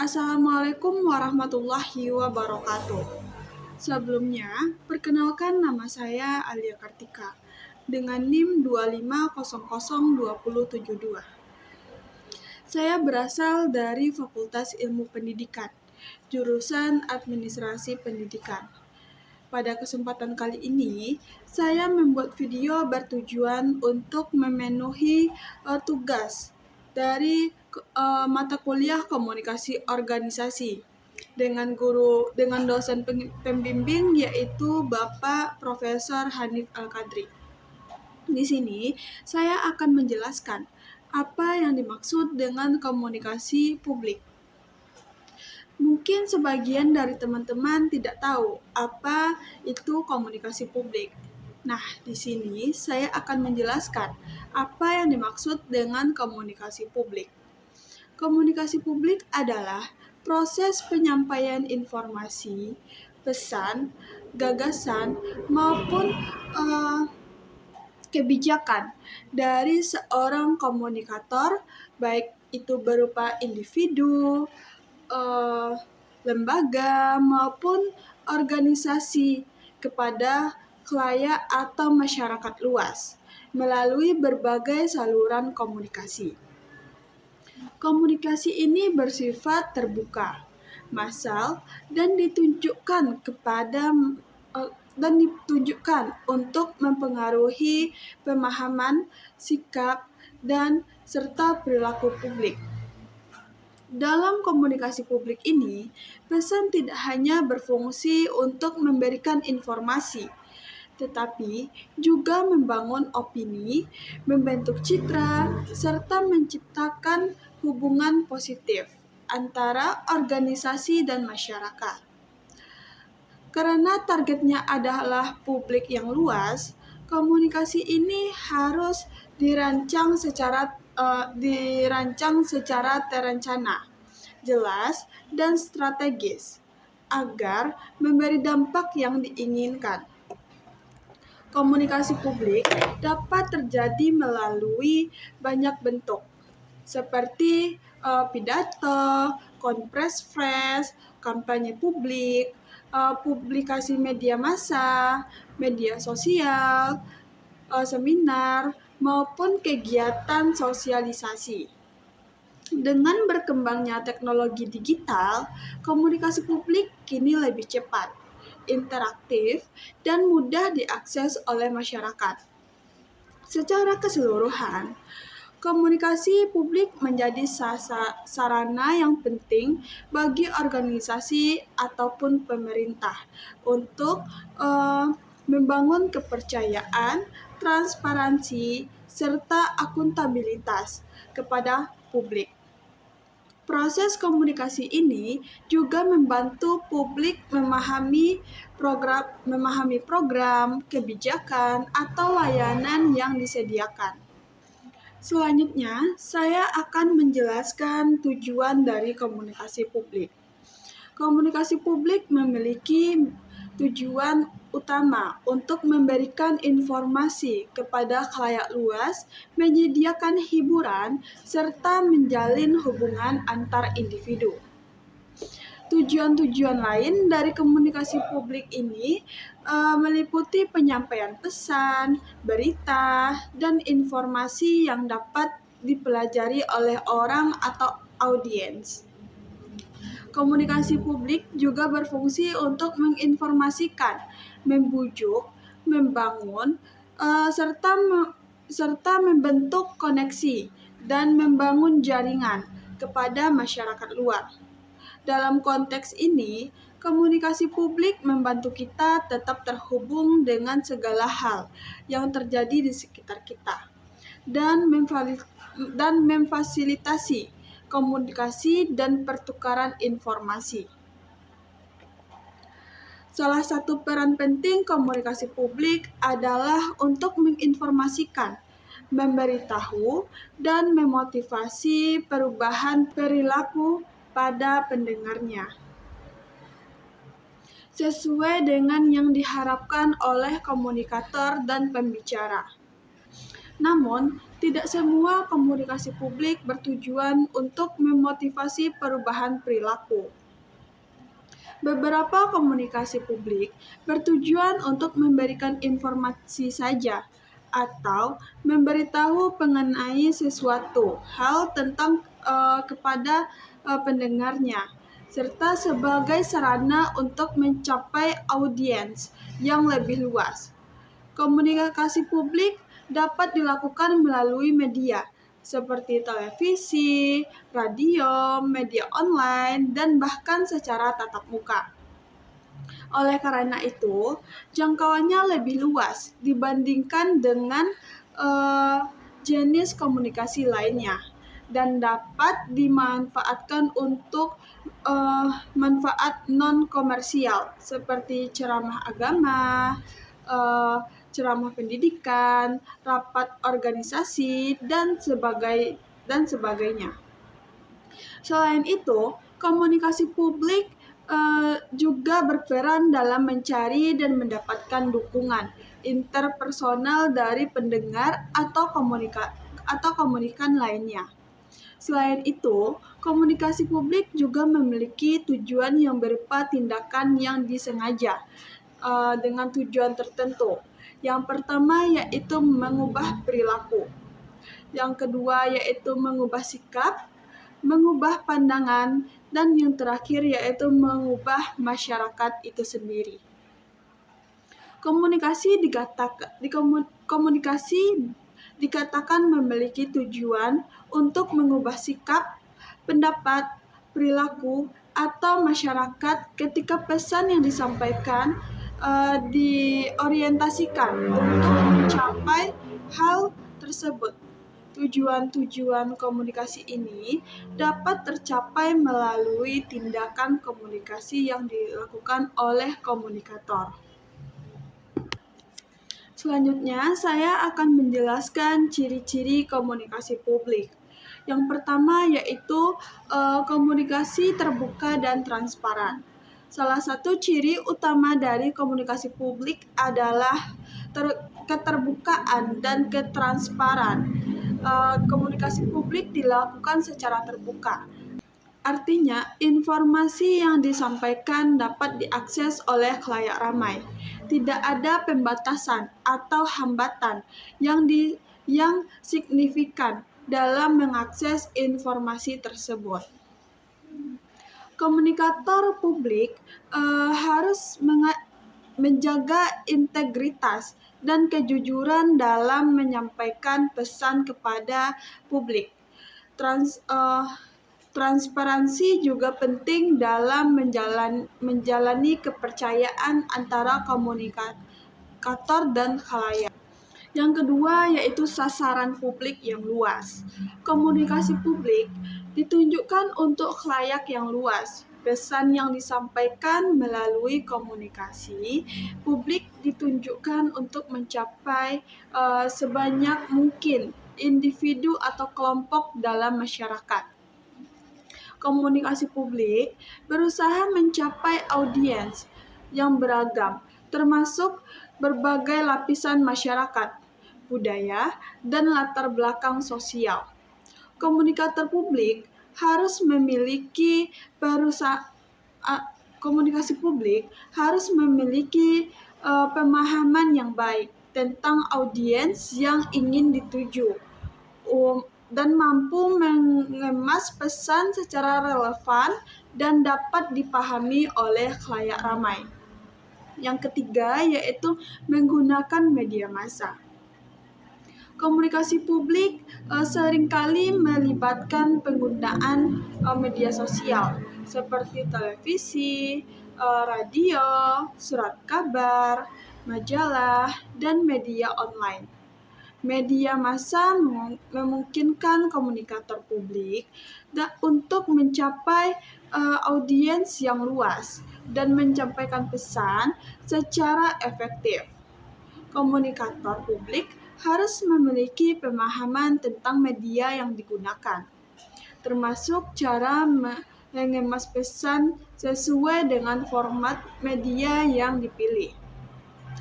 Assalamualaikum warahmatullahi wabarakatuh. Sebelumnya, perkenalkan nama saya Alia Kartika dengan NIM 2500272. Saya berasal dari Fakultas Ilmu Pendidikan, jurusan Administrasi Pendidikan. Pada kesempatan kali ini, saya membuat video bertujuan untuk memenuhi tugas dari mata kuliah komunikasi organisasi dengan dosen pembimbing yaitu Bapak Profesor Hanif Al-Kadri. Di sini saya akan menjelaskan apa yang dimaksud dengan komunikasi publik. Mungkin sebagian dari teman-teman tidak tahu apa itu komunikasi publik. Nah, di sini saya akan menjelaskan apa yang dimaksud dengan komunikasi publik. Komunikasi publik adalah proses penyampaian informasi, pesan, gagasan, maupun kebijakan dari seorang komunikator, baik itu berupa individu, lembaga, maupun organisasi kepada khalayak atau masyarakat luas melalui berbagai saluran komunikasi. Komunikasi ini bersifat terbuka, massal, dan ditunjukkan untuk mempengaruhi pemahaman, sikap, dan serta perilaku publik. Dalam komunikasi publik ini, pesan tidak hanya berfungsi untuk memberikan informasi, tetapi juga membangun opini, membentuk citra, serta menciptakan hubungan positif antara organisasi dan masyarakat. Karena targetnya adalah publik yang luas, komunikasi ini harus dirancang secara terencana, jelas, dan strategis agar memberi dampak yang diinginkan. Komunikasi publik dapat terjadi melalui banyak bentuk, seperti pidato, konferensi pers, kampanye publik, publikasi media massa, media sosial, seminar, maupun kegiatan sosialisasi. Dengan berkembangnya teknologi digital, komunikasi publik kini lebih cepat, interaktif, dan mudah diakses oleh masyarakat. Secara keseluruhan, komunikasi publik menjadi sarana yang penting bagi organisasi ataupun pemerintah untuk membangun kepercayaan, transparansi, serta akuntabilitas kepada publik. Proses komunikasi ini juga membantu publik memahami program, kebijakan, atau layanan yang disediakan. Selanjutnya, saya akan menjelaskan tujuan dari komunikasi publik. Komunikasi publik memiliki tujuan utama untuk memberikan informasi kepada khalayak luas, menyediakan hiburan, serta menjalin hubungan antar individu. Tujuan-tujuan lain dari komunikasi publik ini meliputi penyampaian pesan, berita, dan informasi yang dapat dipelajari oleh orang atau audiens. Komunikasi publik juga berfungsi untuk menginformasikan, membujuk, membangun, serta membentuk koneksi dan membangun jaringan kepada masyarakat luar. Dalam konteks ini, komunikasi publik membantu kita tetap terhubung dengan segala hal yang terjadi di sekitar kita dan memfasilitasi komunikasi dan pertukaran informasi. Salah satu peran penting komunikasi publik adalah untuk menginformasikan, memberitahu, dan memotivasi perubahan perilaku pada pendengarnya, sesuai dengan yang diharapkan oleh komunikator dan pembicara. Namun, tidak semua komunikasi publik bertujuan untuk memotivasi perubahan perilaku. Beberapa komunikasi publik bertujuan untuk memberikan informasi saja atau memberitahu mengenai sesuatu hal tentang kepada pendengarnya, serta sebagai sarana untuk mencapai audiens yang lebih luas. Komunikasi publik dapat dilakukan melalui media seperti televisi, radio, media online, dan bahkan secara tatap muka. Oleh karena itu, jangkauannya lebih luas dibandingkan dengan jenis komunikasi lainnya dan dapat dimanfaatkan untuk manfaat non-komersial seperti ceramah agama, ceramah pendidikan, rapat organisasi, dan sebagainya. Selain itu, komunikasi publik juga berperan dalam mencari dan mendapatkan dukungan interpersonal dari pendengar atau komunikan lainnya. Selain itu, komunikasi publik juga memiliki tujuan yang berupa tindakan yang disengaja dengan tujuan tertentu. Yang pertama yaitu mengubah perilaku. Yang kedua yaitu mengubah sikap, mengubah pandangan, dan yang terakhir yaitu mengubah masyarakat itu sendiri. Komunikasi dikatakan memiliki tujuan untuk mengubah sikap, pendapat, perilaku, atau masyarakat ketika pesan yang disampaikan diorientasikan untuk mencapai hal tersebut. Tujuan-tujuan komunikasi ini dapat tercapai melalui tindakan komunikasi yang dilakukan oleh komunikator. Selanjutnya, saya akan menjelaskan ciri-ciri komunikasi publik. Yang pertama yaitu komunikasi terbuka dan transparan. Salah satu ciri utama dari komunikasi publik adalah keterbukaan dan ketransparan. Komunikasi publik dilakukan secara terbuka. Artinya, informasi yang disampaikan dapat diakses oleh khalayak ramai. Tidak ada pembatasan atau hambatan yang signifikan dalam mengakses informasi tersebut. Komunikator publik harus menjaga integritas dan kejujuran dalam menyampaikan pesan kepada publik. Transparansi juga penting dalam menjalani kepercayaan antara komunikator dan khalayak. Yang kedua yaitu sasaran publik yang luas. Komunikasi publik ditunjukkan untuk khalayak yang luas. Pesan yang disampaikan melalui komunikasi publik ditunjukkan untuk mencapai sebanyak mungkin individu atau kelompok dalam masyarakat. Komunikasi publik berusaha mencapai audiens yang beragam, termasuk berbagai lapisan masyarakat, budaya, dan latar belakang sosial. Komunikator publik harus memiliki pemahaman yang baik tentang audiens yang ingin dituju dan mampu mengemas pesan secara relevan dan dapat dipahami oleh khalayak ramai. Yang ketiga yaitu menggunakan media massa. Komunikasi publik seringkali melibatkan penggunaan media sosial seperti televisi, radio, surat kabar, majalah, dan media online. Media massa memungkinkan komunikator publik untuk mencapai audiens yang luas dan menyampaikan pesan secara efektif. Komunikator publik harus memiliki pemahaman tentang media yang digunakan, termasuk cara mengemas pesan sesuai dengan format media yang dipilih.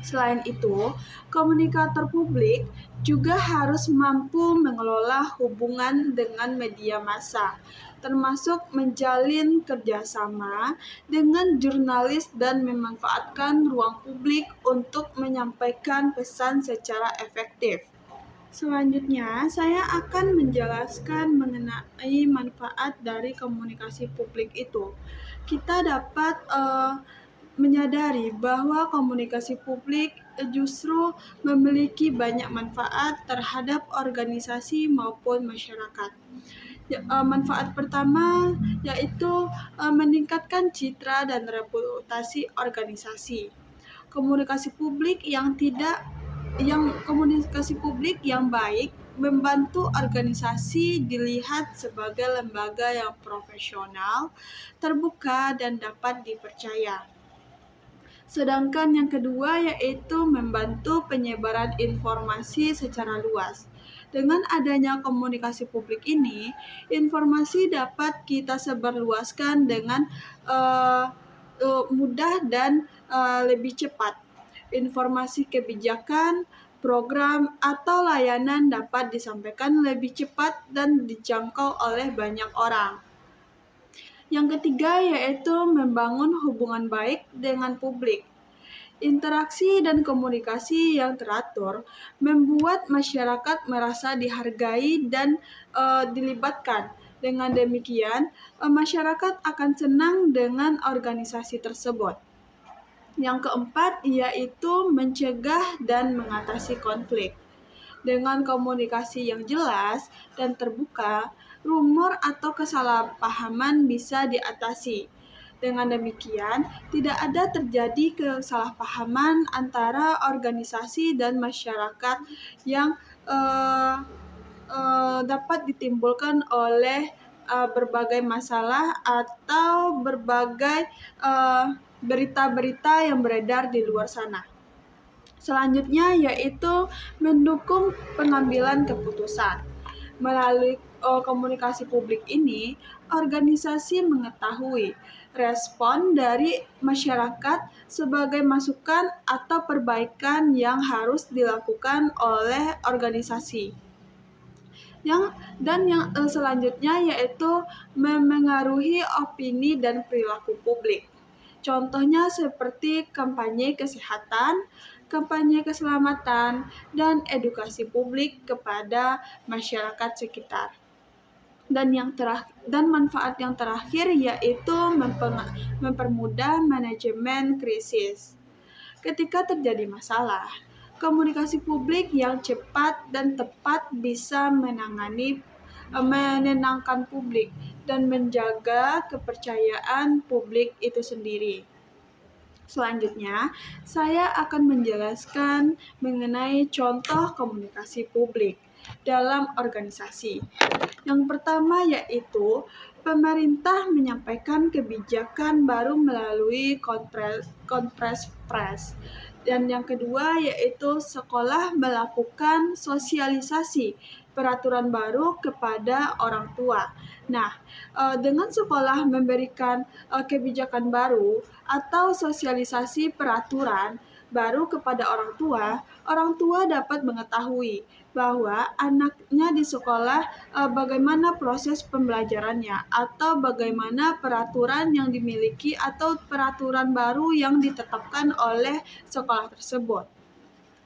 Selain itu, komunikator publik juga harus mampu mengelola hubungan dengan media massa, termasuk menjalin kerjasama dengan jurnalis dan memanfaatkan ruang publik untuk menyampaikan pesan secara efektif. Selanjutnya, saya akan menjelaskan mengenai manfaat dari komunikasi publik itu. Kita dapat menyadari bahwa komunikasi publik justru memiliki banyak manfaat terhadap organisasi maupun masyarakat. Manfaat pertama yaitu meningkatkan citra dan reputasi organisasi. Komunikasi publik yang baik membantu organisasi dilihat sebagai lembaga yang profesional, terbuka, dan dapat dipercaya. Sedangkan yang kedua yaitu membantu penyebaran informasi secara luas. Dengan adanya komunikasi publik ini, informasi dapat kita sebarluaskan dengan mudah dan lebih cepat. Informasi kebijakan, program, atau layanan dapat disampaikan lebih cepat dan dijangkau oleh banyak orang. Yang ketiga yaitu membangun hubungan baik dengan publik. Interaksi dan komunikasi yang teratur membuat masyarakat merasa dihargai dan dilibatkan. Dengan demikian, masyarakat akan senang dengan organisasi tersebut. Yang keempat yaitu mencegah dan mengatasi konflik. Dengan komunikasi yang jelas dan terbuka, rumor atau kesalahpahaman bisa diatasi. Dengan demikian, tidak ada terjadi kesalahpahaman antara organisasi dan masyarakat yang dapat ditimbulkan oleh berbagai masalah atau berbagai berita-berita yang beredar di luar sana. Selanjutnya yaitu mendukung pengambilan keputusan. Melalui komunikasi publik ini, organisasi mengetahui respon dari masyarakat sebagai masukan atau perbaikan yang harus dilakukan oleh organisasi. Yang selanjutnya yaitu memengaruhi opini dan perilaku publik. Contohnya seperti kampanye kesehatan, kampanye keselamatan, dan edukasi publik kepada masyarakat sekitar. Dan manfaat yang terakhir yaitu mempermudah manajemen krisis. Ketika terjadi masalah, komunikasi publik yang cepat dan tepat bisa menenangkan publik dan menjaga kepercayaan publik itu sendiri. Selanjutnya, saya akan menjelaskan mengenai contoh komunikasi publik dalam organisasi. Yang pertama yaitu pemerintah menyampaikan kebijakan baru melalui konferensi pers. Dan yang kedua yaitu sekolah melakukan sosialisasi peraturan baru kepada orang tua. Nah, dengan sekolah memberikan kebijakan baru atau sosialisasi peraturan baru kepada orang tua dapat mengetahui bahwa anaknya di sekolah bagaimana proses pembelajarannya atau bagaimana peraturan yang dimiliki atau peraturan baru yang ditetapkan oleh sekolah tersebut.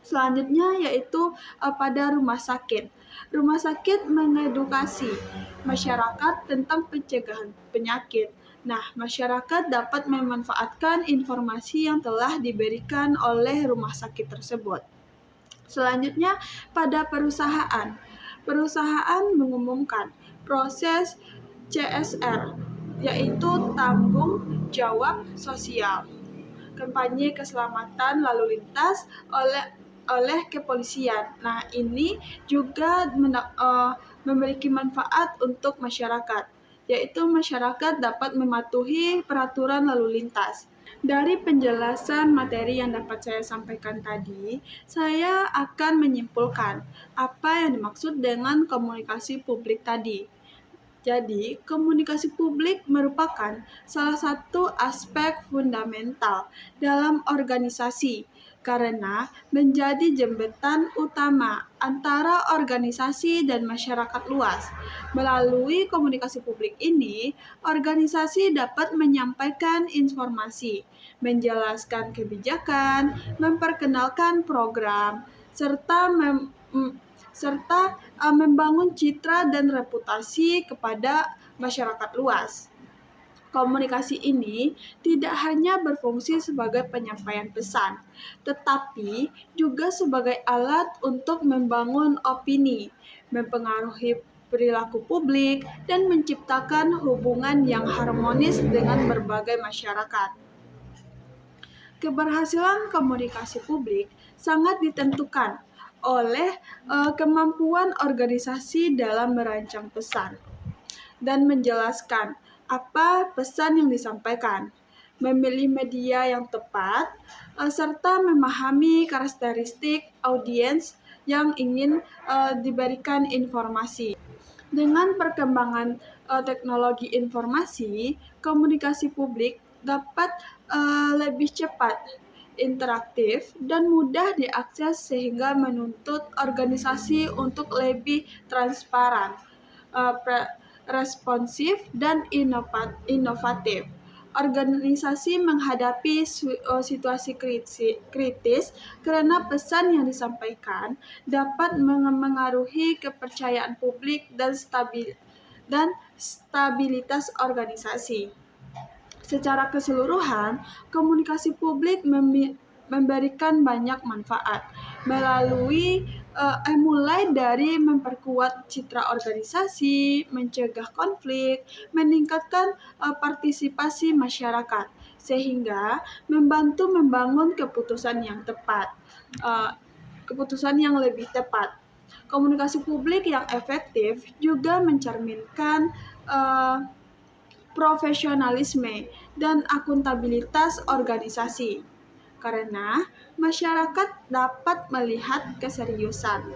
Selanjutnya yaitu pada rumah sakit. Rumah sakit mengedukasi masyarakat tentang pencegahan penyakit. Nah, masyarakat dapat memanfaatkan informasi yang telah diberikan oleh rumah sakit tersebut. Selanjutnya, pada perusahaan. Perusahaan mengumumkan proses CSR, yaitu tanggung jawab sosial. Kampanye keselamatan lalu lintas oleh kepolisian. Nah, ini juga memiliki manfaat untuk masyarakat, yaitu masyarakat dapat mematuhi peraturan lalu lintas. Dari penjelasan materi yang dapat saya sampaikan tadi, saya akan menyimpulkan apa yang dimaksud dengan komunikasi publik tadi. Jadi, komunikasi publik merupakan salah satu aspek fundamental dalam organisasi karena menjadi jembatan utama antara organisasi dan masyarakat luas. Melalui komunikasi publik ini, organisasi dapat menyampaikan informasi, menjelaskan kebijakan, memperkenalkan program, serta membangun citra dan reputasi kepada masyarakat luas. Komunikasi ini tidak hanya berfungsi sebagai penyampaian pesan, tetapi juga sebagai alat untuk membangun opini, mempengaruhi perilaku publik, dan menciptakan hubungan yang harmonis dengan berbagai masyarakat. Keberhasilan komunikasi publik sangat ditentukan oleh kemampuan organisasi dalam merancang pesan dan menjelaskan apa pesan yang disampaikan, memilih media yang tepat, serta memahami karakteristik audiens yang ingin diberikan informasi. Dengan perkembangan teknologi informasi, komunikasi publik dapat lebih cepat, interaktif, dan mudah diakses sehingga menuntut organisasi untuk lebih transparan, responsif, dan inovatif. Organisasi menghadapi situasi kritis karena pesan yang disampaikan dapat mengaruhi kepercayaan publik dan stabilitas organisasi. Secara keseluruhan, komunikasi publik memberikan banyak manfaat mulai dari memperkuat citra organisasi, mencegah konflik, meningkatkan partisipasi masyarakat, sehingga membantu membangun keputusan yang lebih tepat. Komunikasi publik yang efektif juga mencerminkan profesionalisme dan akuntabilitas organisasi, karena masyarakat dapat melihat keseriusan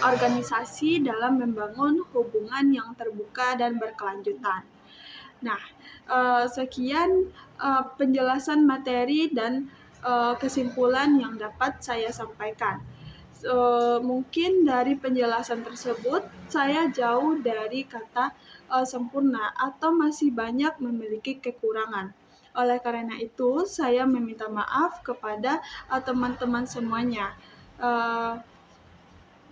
organisasi dalam membangun hubungan yang terbuka dan berkelanjutan. Nah, sekian penjelasan materi dan kesimpulan yang dapat saya sampaikan. Mungkin dari penjelasan tersebut saya jauh dari kata sempurna atau masih banyak memiliki kekurangan. Oleh karena itu, saya meminta maaf kepada teman-teman semuanya.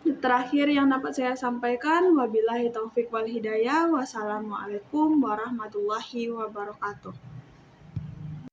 Terakhir yang dapat saya sampaikan, wabillahi taufik wal hidayah. Wassalamualaikum warahmatullahi wabarakatuh.